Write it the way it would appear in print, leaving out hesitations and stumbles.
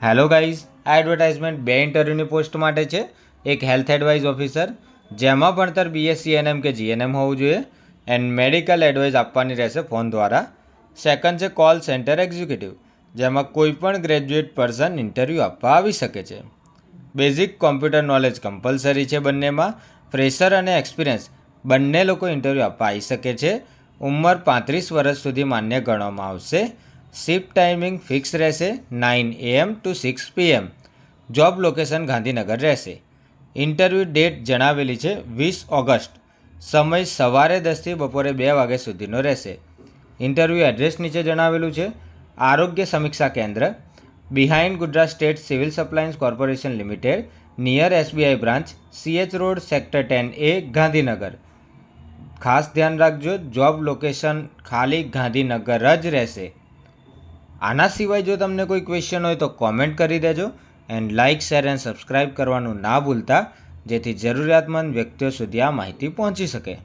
Hello guys, આ advertisement બે ઇન્ટરવ્યૂની post માટે છે. એક હેલ્થ એડવાઇઝ ઓફિસર, જેમાં ભણતર બીએસસી એનએમ કે જીએનએમ હોવું જોઈએ, એન્ડ મેડિકલ એડવાઇસ આપવાની રહેશે ફોન દ્વારા. સેકન્ડ છે કોલ સેન્ટર એક્ઝિક્યુટિવ, જેમાં કોઈ પણ ગ્રેજ્યુએટ પર્સન ઇન્ટરવ્યૂ આપવા આવી શકે છે. બેઝિક કોમ્પ્યુટર નોલેજ કમ્પલસરી છે બંનેમાં. ફ્રેશર અને એક્સપિરિયન્સ બંને લોકો ઇન્ટરવ્યૂ આપવા આવી શકે છે. ઉંમર 35 વર્ષ સુધી માન્ય ગણવામાં આવશે. શિફ્ટ ટાઈમિંગ ફિક્સ રહેશે 9 AM to 6 PM. Job location Gandhinagar રહેશે. ઇન્ટરવ્યૂ ડેટ જણાવેલી છે 20 ઓગસ્ટ. સમય સવારે 10 થી બપોરે 2 વાગ્યા સુધીનો રહેશે. ઇન્ટરવ્યૂ એડ્રેસ નીચે જણાવેલું છે. Arogya Samiksha Kendra, behind Gujarat state civil supplies corporation limited, near SBI branch, CH road, sector 10A, Gandhinagar. ખાસ ધ્યાન રાખજો, જોબ લોકેશન ખાલી ગાંધીનગર જ રહેશે. આના સિવાય જો તમને કોઈ ક્વેશ્ચન હોય તો કોમેન્ટ કરી દેજો. And like, share and subscribe કરવાનું ના ભૂલતા, જેથી જરૂરિયાતમંદ વ્યક્તિઓ સુધી આ માહિતી પહોંચી શકે.